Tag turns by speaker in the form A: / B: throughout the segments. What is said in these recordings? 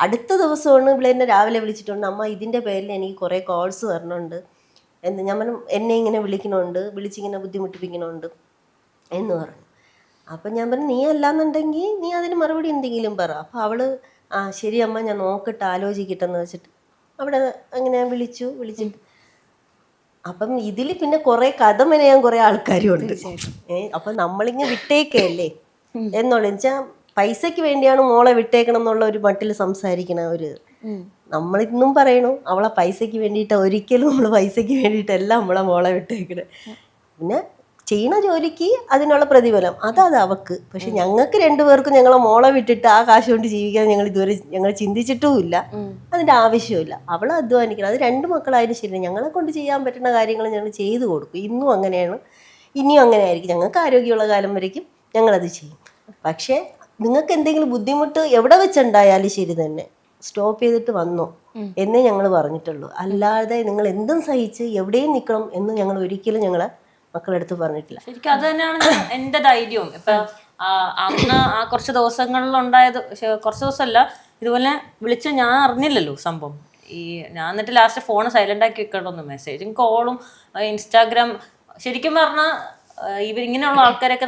A: അടുത്ത ദിവസമാണ് ഇവിടെ എന്നെ രാവിലെ വിളിച്ചിട്ടുണ്ട്, അമ്മ ഇതിൻ്റെ പേരിൽ എനിക്ക് കുറേ കോൾസ് വരണുണ്ട്, ഞാൻ എന്നെ ഇങ്ങനെ വിളിക്കണുണ്ട്, വിളിച്ചിങ്ങനെ ബുദ്ധിമുട്ടിപ്പിക്കണുണ്ട് എന്ന് പറഞ്ഞു. അപ്പം ഞാൻ പറഞ്ഞു, നീ അല്ലാന്നുണ്ടെങ്കിൽ നീ അതിന് മറുപടി എന്തെങ്കിലും പറ. അപ്പം അവള് ശരി അമ്മ, ഞാൻ നോക്കട്ടെ, ആലോചിക്കട്ടെ എന്ന് വെച്ചിട്ട് അവിടെ അങ്ങനെ വിളിച്ചിട്ട് അപ്പം ഇതിൽ പിന്നെ കുറെ കഥ മെനയാൻ കുറെ ആൾക്കാരും ഉണ്ട്. അപ്പം നമ്മളിങ്ങനെ വിട്ടേക്കല്ലേ എന്നുള്ളത് വെച്ചാൽ പൈസക്ക് വേണ്ടിയാണ് മോളെ വിട്ടേക്കണം എന്നുള്ള ഒരു മട്ടിൽ സംസാരിക്കണ ഒരു നമ്മളിന്നും പറയണു അവളെ പൈസക്ക് വേണ്ടിയിട്ട്, ഒരിക്കലും നമ്മള് പൈസക്ക് വേണ്ടിയിട്ടല്ല നമ്മളെ മോളെ വിട്ടേക്കണേ. പിന്നെ ചെയ്യണ ജോലിക്ക് അതിനുള്ള പ്രതിഫലം അത് അവക്ക്. പക്ഷെ ഞങ്ങൾക്ക് രണ്ടുപേർക്കും ഞങ്ങളെ മോളെ വിട്ടിട്ട് ആ കാശ് കൊണ്ട് ജീവിക്കാൻ ഞങ്ങൾ ചിന്തിച്ചിട്ടുമില്ല, അതിൻ്റെ ആവശ്യമില്ല. അവൾ അധ്വാനിക്കണം, അത് 2 മക്കളായാലും ശരി, ഞങ്ങളെ കൊണ്ട് ചെയ്യാൻ പറ്റുന്ന കാര്യങ്ങൾ ഞങ്ങൾ ചെയ്തു കൊടുക്കും. ഇന്നും അങ്ങനെയാണ്, ഇനിയും അങ്ങനെ ആയിരിക്കും. ഞങ്ങൾക്ക് ആരോഗ്യമുള്ള കാലം വരയ്ക്കും ഞങ്ങളത് ചെയ്യും. പക്ഷേ നിങ്ങൾക്ക് എന്തെങ്കിലും ബുദ്ധിമുട്ട് എവിടെ വെച്ചുണ്ടായാലും ശരി തന്നെ സ്റ്റോപ്പ് ചെയ്തിട്ട് വന്നോ എന്നേ ഞങ്ങൾ പറഞ്ഞിട്ടുള്ളൂ. അല്ലാതെ നിങ്ങൾ എന്തും സഹിച്ച് എവിടെയും നിൽക്കണം എന്ന് ഞങ്ങൾ ഒരിക്കലും ഞങ്ങളെ മക്കളെടുത്ത് പറഞ്ഞിട്ടില്ല.
B: ശരിക്കും അത് തന്നെയാണ് എന്റെ ധൈര്യവും. ഇപ്പൊ അന്ന് ആ കുറച്ച് ദിവസങ്ങളിൽ ഉണ്ടായത്, കുറച്ച് ദിവസമല്ല, ഇതുപോലെ വിളിച്ച് ഞാൻ അറിഞ്ഞില്ലല്ലോ സംഭവം. ഞാൻ എന്നിട്ട് ലാസ്റ്റ് ഫോൺ സൈലന്റ് ആക്കി വെക്കണ്ടോന്ന്, മെസ്സേജും കോളും ഇൻസ്റ്റാഗ്രാം. ശരിക്കും പറഞ്ഞാൽ ഇങ്ങനെയുള്ള ആൾക്കാരൊക്കെ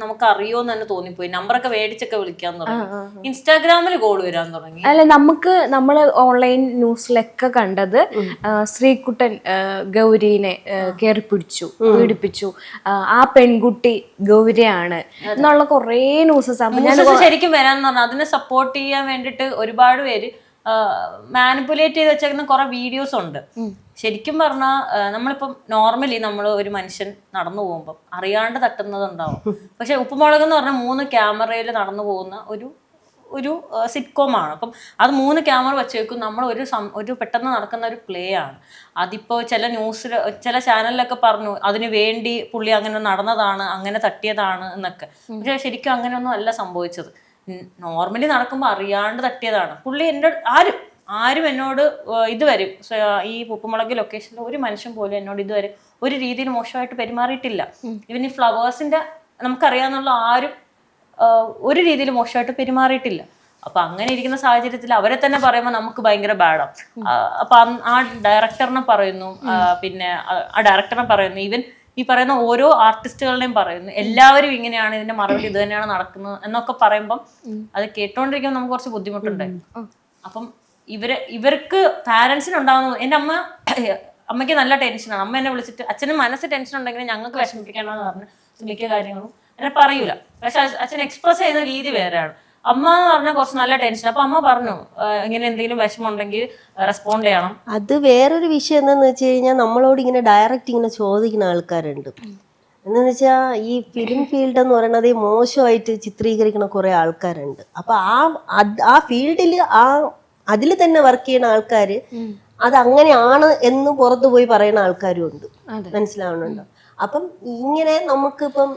B: നമുക്ക് അറിയോന്ന് തന്നെ തോന്നിപ്പോയി. നമ്പറൊക്കെ മേടിച്ചൊക്കെ വിളിക്കാൻ തുടങ്ങി, ഇൻസ്റ്റാഗ്രാമിൽ കോൾ വരാൻ തുടങ്ങി.
C: അല്ല, നമ്മള് ഓൺലൈൻ ന്യൂസിലൊക്കെ കണ്ടത് ശ്രീകുട്ടൻ ഗൗരീനെ കയറി പിടിച്ചു, പീഡിപ്പിച്ചു, ആ പെൺകുട്ടി ഗൗരിയാണ് എന്നുള്ള കുറേ ന്യൂസസ്
B: ശരിക്കും വരാന്ന് പറഞ്ഞാൽ അതിനെ സപ്പോർട്ട് ചെയ്യാൻ വേണ്ടിട്ട് ഒരുപാട് പേര് മാനിപ്പുലേറ്റ് ചെയ്ത് വെച്ചേക്കുന്ന കുറെ വീഡിയോസ് ഉണ്ട്. ശരിക്കും പറഞ്ഞാൽ നമ്മളിപ്പം നോർമലി നമ്മൾ ഒരു മനുഷ്യൻ നടന്നു പോകുമ്പോൾ അറിയാണ്ട് തട്ടുന്നതുണ്ടാവും. പക്ഷെ ഉപ്പുമുളക് എന്ന് പറഞ്ഞാൽ 3 ക്യാമറയിൽ നടന്നു പോകുന്ന ഒരു സിറ്റ്കോമാണ്. അപ്പം അത് 3 ക്യാമറ വെച്ചേക്കും. നമ്മൾ ഒരു പെട്ടെന്ന് നടക്കുന്ന ഒരു പ്ലേ ആണ്. അതിപ്പോൾ ചില ന്യൂസിൽ ചില ചാനലിലൊക്കെ പറഞ്ഞു അതിന് വേണ്ടി പുള്ളി അങ്ങനെ നടന്നതാണ്, അങ്ങനെ തട്ടിയതാണ് എന്നൊക്കെ. പക്ഷെ ശരിക്കും അങ്ങനെയൊന്നും അല്ല സംഭവിച്ചത്. നോർമലി നടക്കുമ്പോൾ അറിയാണ്ട് തട്ടിയതാണ്. പുള്ളി എൻ്റെ ആരും എന്നോട് ഇതുവരെ ഈ ഉപ്പുമുളക് ലൊക്കേഷനിൽ ഒരു മനുഷ്യൻ പോലും എന്നോട് ഇതുവരെ ഒരു രീതിയിൽ മോശമായിട്ട് പെരുമാറിയിട്ടില്ല. ഇവൻ ഈ ഫ്ലവേഴ്സിന്റെ നമുക്കറിയാന്നുള്ള ആരും ഒരു രീതിയിൽ മോശമായിട്ട് പെരുമാറിയിട്ടില്ല. അപ്പൊ അങ്ങനെ ഇരിക്കുന്ന സാഹചര്യത്തിൽ അവരെ തന്നെ പറയുമ്പോൾ നമുക്ക് ഭയങ്കര ബാഡാണ്. അപ്പൊ ആ ഡയറക്ടറിനെ പറയുന്നു, പിന്നെ ആ ഡയറക്ടറിനെ പറയുന്നു, ഈവൻ ഈ പറയുന്ന ഓരോ ആർട്ടിസ്റ്റുകളുടെയും പറയുന്നു, എല്ലാവരും ഇങ്ങനെയാണ്, ഇതിന്റെ മറുപടി ഇത് തന്നെയാണ് നടക്കുന്നത് എന്നൊക്കെ പറയുമ്പം അത് കേട്ടോണ്ടിരിക്കുമ്പോൾ നമുക്ക് കുറച്ച് ബുദ്ധിമുട്ടുണ്ടായിരുന്നു. അപ്പം ഇവർക്ക് പാരന്റ്സിനുണ്ടാകുന്ന, എൻ്റെ അമ്മയ്ക്ക് നല്ല ടെൻഷനാണ്. അമ്മ എന്നെ വിളിച്ചിട്ട് അച്ഛനും മനസ്സിൽ ടെൻഷൻ ഉണ്ടെങ്കിൽ ഞങ്ങൾക്ക് വിഷമിപ്പിക്കണമെന്ന് പറഞ്ഞ് മിക്ക കാര്യങ്ങളും എന്നെ പറയൂല. പക്ഷെ അച്ഛൻ എക്സ്പ്രസ് ചെയ്യുന്ന രീതി വേറെയാണ്. അമ്മ എന്ന് പറഞ്ഞാൽ കുറച്ച് നല്ല ടെൻഷൻ. അപ്പൊ അമ്മ പറഞ്ഞു ഇങ്ങനെ എന്തെങ്കിലും വിഷമം ഉണ്ടെങ്കിൽ റെസ്പോണ്ട് ചെയ്യണം.
A: അത് വേറൊരു വിഷയം എന്താന്ന് വെച്ച് കഴിഞ്ഞാൽ നമ്മളോട് ഇങ്ങനെ ഡയറക്റ്റ് ഇങ്ങനെ ചോദിക്കുന്ന ആൾക്കാരുണ്ട്. എന്താന്ന് വെച്ചാൽ ഈ ഫിലിം ഫീൽഡ് എന്ന് പറയുന്നത് മോശമായിട്ട് ചിത്രീകരിക്കുന്ന കുറെ ആൾക്കാരുണ്ട്. അപ്പൊ ആ ഫീൽഡിൽ അതിൽ തന്നെ വർക്ക് ചെയ്യുന്ന ആൾക്കാർ അത് അങ്ങനെയാണ് എന്ന് പുറത്തു പോയി പറയുന്ന ആൾക്കാരും ഉണ്ട്. മനസ്സിലാവുന്നുണ്ടോ? അപ്പം ഇങ്ങനെ നമുക്കിപ്പം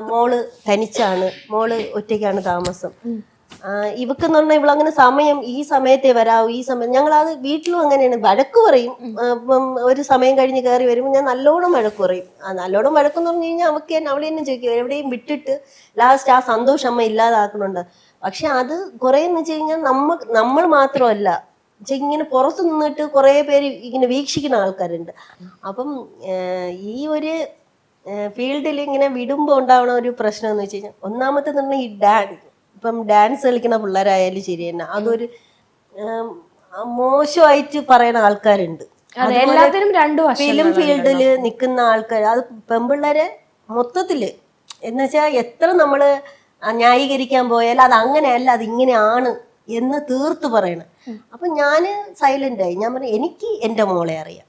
A: മോള് തനിച്ചാണ്, മോള് ഒറ്റയ്ക്കാണ് താമസം, ഇവക്കെന്ന് പറഞ്ഞാൽ ഇവളങ്ങനെ ഈ സമയത്തെ വരാവൂ, ഈ സമയം. ഞങ്ങളത് വീട്ടിലും അങ്ങനെയാണ്, വഴക്ക് പറയും. ഇപ്പം ഒരു സമയം കഴിഞ്ഞ് കയറി വരുമ്പോൾ ഞാൻ നല്ലോണം വഴക്ക് പറയും. നല്ലോണം വഴക്കെന്ന് പറഞ്ഞു കഴിഞ്ഞാൽ അവൾ തന്നെ ചോദിക്കും എവിടെയും വിട്ടിട്ട് ലാസ്റ്റ് ആ സന്തോഷം അമ്മ ഇല്ലാതാക്കുന്നുണ്ട്. പക്ഷെ അത് കുറേന്ന് വെച്ച് കഴിഞ്ഞാൽ നമ്മൾ മാത്രമല്ല, ഇങ്ങനെ പുറത്തു നിന്നിട്ട് കുറേ പേര് ഇങ്ങനെ വീക്ഷിക്കുന്ന ആൾക്കാരുണ്ട്. അപ്പം ഈ ഒരു ഫീൽഡിൽ ഇങ്ങനെ വിടുമ്പോൾ ഉണ്ടാവുന്ന ഒരു പ്രശ്നം എന്ന് വെച്ച് കഴിഞ്ഞാൽ, ഒന്നാമത്തെ തന്നെ ഈ ഇപ്പം ഡാൻസ് കളിക്കുന്ന പിള്ളേരായാലും ശരി തന്നെ അതൊരു മോശമായിട്ട് പറയുന്ന ആൾക്കാരുണ്ട്. ഫിലിം ഫീൽഡിൽ നിൽക്കുന്ന ആൾക്കാർ, അത് പെൺപിള്ളേരെ മൊത്തത്തില് എന്നുവെച്ചാൽ എത്ര നമ്മള് ന്യായീകരിക്കാൻ പോയാൽ അത് അങ്ങനെയല്ല, അത് ഇങ്ങനെയാണ് എന്ന് തീർത്ത് പറയണം. അപ്പൊ ഞാന് സൈലന്റ് ആയി. ഞാൻ പറഞ്ഞു എനിക്ക് എൻ്റെ മോളെ അറിയാം.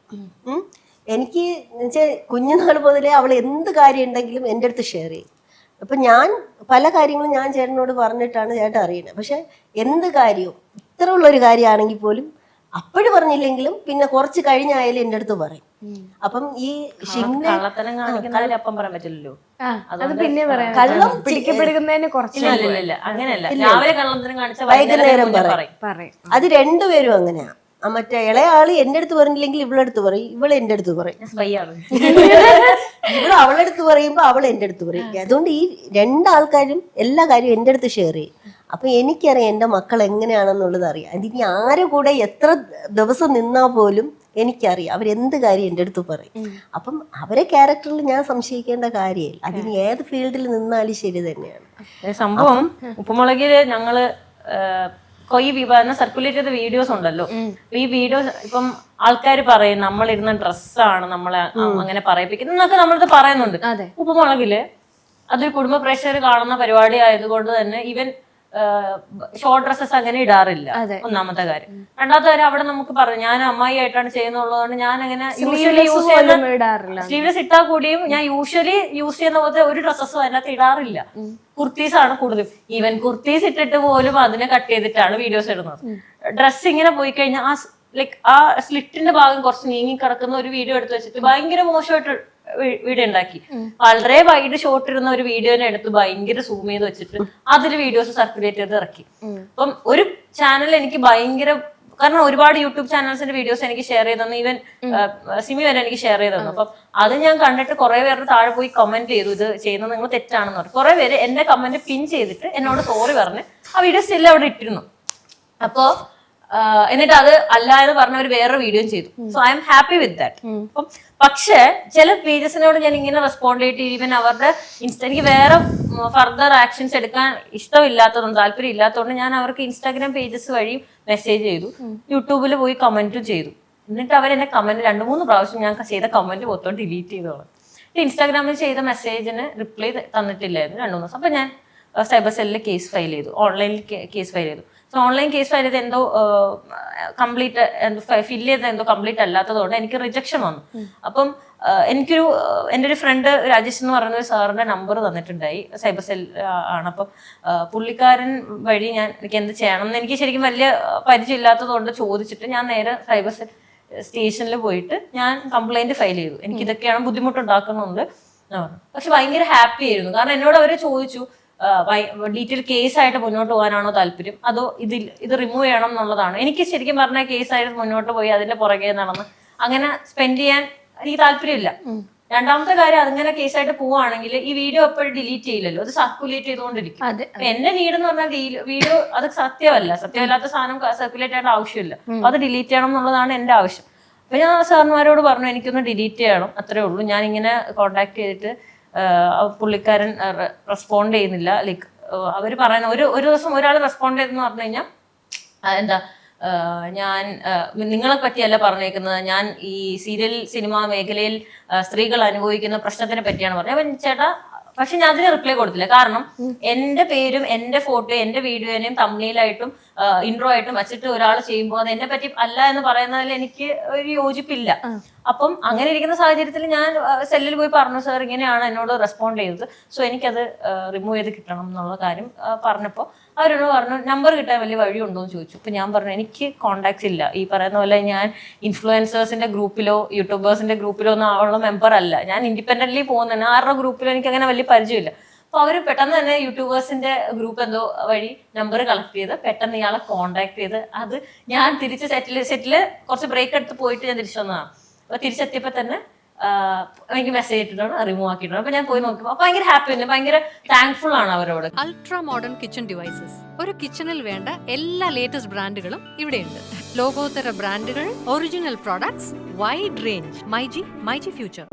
A: എനിക്ക് എന്നുവെച്ചാൽ കുഞ്ഞുനാൾ മുതലേ അവൾ എന്ത് കാര്യം ഉണ്ടെങ്കിലും എൻ്റെ അടുത്ത് ഷെയർ ചെയ്യും. അപ്പൊ ഞാൻ പല കാര്യങ്ങളും ഞാൻ ചേട്ടനോട് പറഞ്ഞിട്ടാണ് ചേട്ടൻ അറിയുന്നത്. പക്ഷെ എന്ത് കാര്യവും ഇത്ര ഉള്ളൊരു കാര്യമാണെങ്കിൽ പോലും അപ്പോഴും പറഞ്ഞില്ലെങ്കിലും പിന്നെ കുറച്ച് കഴിഞ്ഞായാലും എൻ്റെ അടുത്ത് പറയും. അപ്പം ഈ
B: കള്ളത്തരം കാണിക്കുന്നതിന് അപ്പം പറയാൻ പറ്റില്ലല്ലോ,
A: കള്ളം
C: പിടിക്കപ്പെടുന്നതിന് കുറച്ച്
B: അങ്ങനെയല്ല, രാവിലെ കള്ളത്തരം കാണിച്ച
A: വൈകുന്നേരം പറയും. അത് രണ്ടുപേരും അങ്ങനെയാ. മറ്റേ ഇളയ ആള് എൻ്റെ അടുത്ത് പറഞ്ഞില്ലെങ്കിൽ ഇവളെടുത്ത് പറയും, ഇവള് എൻ്റെ അടുത്ത് പറയും. ഇവള് അവളെടുത്ത് പറയുമ്പോ അവൾ എൻ്റെ അടുത്ത് പറയും. അതുകൊണ്ട് ഈ 2 ആൾക്കാരും എല്ലാ കാര്യവും എൻ്റെ അടുത്ത് ഷെയർ ചെയ്യും. അപ്പം എനിക്കറിയാം എൻ്റെ മക്കൾ എങ്ങനെയാണെന്നുള്ളത് അറിയാം. അതിനി ആരുടെ കൂടെ എത്ര ദിവസം നിന്നാൽ പോലും എനിക്കറിയാം അവരെന്ത് കാര്യം എൻ്റെ അടുത്ത് പറയും. അപ്പം അവരെ ക്യാരക്ടറിൽ ഞാൻ സംശയിക്കേണ്ട കാര്യമില്ല. അതിന് ഏത് ഫീൽഡിൽ നിന്നാലും ശരി തന്നെയാണ്.
B: സംഭവം ഉപ്പുമുളകില് ഞങ്ങള് ഈ വിവാദം സർക്കുലേറ്റ് ചെയ്ത വീഡിയോസ് ഉണ്ടല്ലോ, ഈ വീഡിയോസ് ഇപ്പം ആൾക്കാർ പറയും നമ്മളിരുന്ന ഡ്രസ്സാണ് നമ്മളെ അങ്ങനെ പറയിപ്പിക്കുന്നത് എന്നൊക്കെ നമ്മളത് പറയുന്നുണ്ട്. ഉപ്പുമുളകില് അതൊരു കുടുംബ പ്രേക്ഷകർ കാണുന്ന പരിപാടി ആയതുകൊണ്ട് തന്നെ ഈവൻ ഷോർട്ട് ഡ്രസ്സസ് അങ്ങനെ ഇടാറില്ല. ഒന്നാമത്തെ കാര്യം. രണ്ടാമത്തെ കാര്യം, അവിടെ നമുക്ക് പറഞ്ഞു ഞാൻ അമ്മായി ആയിട്ടാണ് ചെയ്യുന്നുള്ളതുകൊണ്ട് ഞാൻ അങ്ങനെ യൂഷ്വലി യൂസ് ചെയ്യുന്ന സ്ലീവ്ലെസ് ഇട്ടാൽ കൂടിയും ഞാൻ യൂഷ്വലി യൂസ് ചെയ്യുന്ന പോലത്തെ ഒരു ഡ്രസ്സസും അതിനകത്ത് ഇടാറില്ല. കുർത്തീസ് ആണ് കൂടുതലും. ഈവൻ കുർത്തീസ് ഇട്ടിട്ട് പോലും അതിനെ കട്ട് ചെയ്തിട്ടാണ് വീഡിയോസ് ഇടുന്നത്. ഡ്രസ്സ് ഇങ്ങനെ പോയി കഴിഞ്ഞാൽ ആ സ്ലിറ്റിന്റെ ഭാഗം കുറച്ച് നീങ്ങി കിടക്കുന്ന ഒരു വീഡിയോ എടുത്ത് വെച്ചിട്ട് ഭയങ്കര മോശമായിട്ട് വീഡിയോ ഉണ്ടാക്കി. വളരെ വൈഡ് ഷോട്ട് ഇരുന്ന ഒരു വീഡിയോനെ എടുത്ത് ഭയങ്കര സൂം ചെയ്ത് വെച്ചിട്ട് അതിൽ വീഡിയോസ് സർക്കുലേറ്റ് ചെയ്ത് ഇറക്കി. അപ്പം ഒരു ചാനൽ എനിക്ക് ഭയങ്കര, കാരണം ഒരുപാട് യൂട്യൂബ് ചാനൽസിന്റെ വീഡിയോസ് എനിക്ക് ഷെയർ ചെയ്ത് തന്നു. ഈവൻ സിമി വരെ എനിക്ക് ഷെയർ ചെയ്ത് തന്നു. അപ്പം അത് ഞാൻ കണ്ടിട്ട് കുറെ പേരുടെ താഴെ പോയി കമന്റ് ചെയ്തു, ഇത് ചെയ്യുന്നത് നിങ്ങൾ തെറ്റാണെന്ന് പറഞ്ഞു. കുറെ പേര് എന്റെ കമന്റ് പിൻ ചെയ്തിട്ട് എന്നോട് സോറി പറഞ്ഞ് ആ വീഡിയോ സ്റ്റിൽ അവിടെ ഇട്ടിരുന്നു. അപ്പോ എന്നിട്ട് അത് അല്ല എന്ന് പറഞ്ഞ ഒരു വേറൊരു വീഡിയോ ചെയ്തു. So I am happy with that. അപ്പം പക്ഷെ ചില പേജസിനോട് ഞാൻ ഇങ്ങനെ റെസ്പോണ്ട് ചെയ്തിട്ട് ഈവൻ അവരുടെ എനിക്ക് വേറെ ഫർദർ ആക്ഷൻസ് എടുക്കാൻ ഇഷ്ടമില്ലാത്തതുകൊണ്ട് താല്പര്യം ഇല്ലാത്തതുകൊണ്ട് ഞാൻ അവർക്ക് ഇൻസ്റ്റാഗ്രാം പേജസ് വഴി മെസ്സേജ് ചെയ്തു, യൂട്യൂബിൽ പോയി കമന്റും ചെയ്തു. എന്നിട്ട് അവരെന്നെ കമന്റ് 2-3 പ്രാവശ്യം ഞാൻ ചെയ്ത കമന്റ് മൊത്തം ഡിലീറ്റ് ചെയ്തോളാം. ഇൻസ്റ്റാഗ്രാമിൽ ചെയ്ത മെസ്സേജിന് റിപ്ലൈ തന്നിട്ടില്ലായിരുന്നു 2-3 ദിവസം. അപ്പൊ ഞാൻ സൈബർ സെല്ലിൽ കേസ് ഫയൽ ചെയ്തു, ഓൺലൈനിൽ കേസ് ഫയൽ ചെയ്തു. സോ ഓൺലൈൻ കേസ് ഫയൽ ചെയ്ത് എന്തോ കംപ്ലീറ്റ് ഫില്ല് ചെയ്ത് എന്തോ കംപ്ലീറ്റ് അല്ലാത്തതുകൊണ്ട് എനിക്ക് റിജക്ഷൻ വന്നു. അപ്പം എൻ്റെ ഒരു ഫ്രണ്ട് രാജേഷ് എന്ന് പറയുന്ന ഒരു സാറിന്റെ നമ്പർ തന്നിട്ടുണ്ടായി, സൈബർ സെൽ ആണ്. അപ്പം പുള്ളിക്കാരൻ വഴി എനിക്ക് എന്ത് ചെയ്യണം എന്ന് എനിക്ക് ശരിക്കും വലിയ പരിചയം ഇല്ലാത്തതുകൊണ്ട് ചോദിച്ചിട്ട് ഞാൻ നേരെ സൈബർ സെൽ സ്റ്റേഷനിൽ പോയിട്ട് ഞാൻ കംപ്ലൈന്റ് ഫയൽ ചെയ്തു. എനിക്ക് ഇതൊക്കെയാണ് ബുദ്ധിമുട്ടുണ്ടാക്കുന്നുണ്ട്. പക്ഷെ ഭയങ്കര ഹാപ്പി ആയിരുന്നു, കാരണം എന്നോട് അവര് ചോദിച്ചു ഡീറ്റെയിൽ കേസായിട്ട് മുന്നോട്ട് പോകാനാണോ താല്പര്യം, അതോ ഇത് റിമൂവ് ചെയ്യണം എന്നുള്ളതാണ്. എനിക്ക് ശരിക്കും പറഞ്ഞാൽ കേസായിട്ട് മുന്നോട്ട് പോയി അതിന്റെ പുറകെ നടന്ന് അങ്ങനെ സ്പെൻഡ് ചെയ്യാൻ എനിക്ക് താല്പര്യമില്ല. രണ്ടാമത്തെ കാര്യം, അതിങ്ങനെ കേസായിട്ട് പോവുകയാണെങ്കിൽ ഈ വീഡിയോ എപ്പോഴും ഡിലീറ്റ് ചെയ്യില്ലല്ലോ, അത് സർക്കുലേറ്റ് ചെയ്തുകൊണ്ടിരിക്കും. എന്റെ നീഡ് എന്ന് പറഞ്ഞാൽ വീഡിയോ അത് സത്യമല്ലാത്ത സാധനം സർക്കുലേറ്റ് ചെയ്യേണ്ട ആവശ്യമില്ല, അത് ഡിലീറ്റ് ചെയ്യണം എന്നുള്ളതാണ് എന്റെ ആവശ്യം. അപ്പൊ ഞാൻ സാറിന്മാരോട് പറഞ്ഞു എനിക്കൊന്ന് ഡിലീറ്റ് ചെയ്യണം, അത്രേ ഉള്ളൂ. ഞാൻ ഇങ്ങനെ കോണ്ടാക്ട് ചെയ്തിട്ട് പുള്ളിക്കാരൻ റെസ്പോണ്ട് ചെയ്യുന്നില്ല. ലൈക്ക് അവർ പറയുന്ന ഒരു ദിവസം ഒരാൾ റെസ്പോണ്ട് ചെയ്തെന്ന് പറഞ്ഞു കഴിഞ്ഞാൽ എന്താ ഞാൻ നിങ്ങളെ പറ്റിയല്ല പറഞ്ഞേക്കുന്നത്, ഞാൻ ഈ സീരിയൽ സിനിമ മേഖലയിൽ സ്ത്രീകൾ അനുഭവിക്കുന്ന പ്രശ്നത്തിനെ പറ്റിയാണ് പറഞ്ഞത്. അപ്പം ചേട്ടാ, പക്ഷെ ഞാൻ അതിന് റിപ്ലൈ കൊടുത്തില്ല. കാരണം എന്റെ പേരും എന്റെ ഫോട്ടോ എന്റെ വീഡിയോനെയും തമ്മിലായിട്ടും ഇൻട്രോ ആയിട്ടും വെച്ചിട്ട് ഒരാൾ ചെയ്യുമ്പോൾ അത് എന്നെ പറ്റി അല്ല എന്ന് പറയുന്നതിൽ എനിക്ക് ഒരു യോജിപ്പില്ല. അപ്പം അങ്ങനെ ഇരിക്കുന്ന സാഹചര്യത്തിൽ ഞാൻ സെല്ലിൽ പോയി പറഞ്ഞു, സാർ ഇങ്ങനെയാണ് എന്നോട് റെസ്പോണ്ട് ചെയ്തത്, സോ എനിക്കത് റിമൂവ് ചെയ്ത് കിട്ടണം എന്നുള്ള കാര്യം പറഞ്ഞപ്പോൾ അവരോട് പറഞ്ഞു നമ്പർ കിട്ടാൻ വലിയ വഴിയുണ്ടോ എന്ന് ചോദിച്ചു. അപ്പം ഞാൻ പറഞ്ഞു എനിക്ക് കോണ്ടാക്ട്സ് ഇല്ല, ഈ പറയുന്ന പോലെ ഞാൻ ഇൻഫ്ലുവൻസേഴ്സിന്റെ ഗ്രൂപ്പിലോ യൂട്യൂബേഴ്സിന്റെ ഗ്രൂപ്പിലോ ഒന്നും ഉള്ള മെമ്പർ അല്ല, ഞാൻ ഇൻഡിപെൻഡന്റ്ലി പോകുന്നതാണ്, ആരുടെ ഗ്രൂപ്പിലോ എനിക്ക് അങ്ങനെ വലിയ പരിചയമില്ല. അപ്പൊ അവര് പെട്ടെന്ന് തന്നെ യൂട്യൂബേഴ്സിന്റെ ഗ്രൂപ്പ് എന്തോ വഴി നമ്പർ കളക്ട് ചെയ്ത് പെട്ടെന്ന് ഇയാളെ കോണ്ടാക്ട് ചെയ്ത് അത് ഞാൻ തിരിച്ച് സെറ്റില് കുറച്ച് ബ്രേക്ക് എടുത്ത് പോയിട്ട് ഞാൻ തിരിച്ചു വന്നതാണ്. അപ്പൊ തിരിച്ചെത്തിയപ്പോ തന്നെ എനിക്ക് മെസ്സേജ് ഇട്ടിട്ടാണ് റിമൂവ് ആക്കിയിട്ടുണ്ട്. അപ്പൊ ഞാൻ പോയി നോക്കിയപ്പോൾ ഭയങ്കര ഹാപ്പി ഉണ്ട്, ഭയങ്കര താങ്ക്ഫുൾ ആണ് അവരോട്.
D: അൾട്രാ മോഡേൺ കിച്ചൺ ഡിവൈസസ്, ഒരു കിച്ചണിൽ വേണ്ട എല്ലാ ലേറ്റസ്റ്റ് ബ്രാൻഡുകളും ഇവിടെയുണ്ട്. ലോകോത്തര ബ്രാൻഡുകൾ, original products, wide range. MyG future.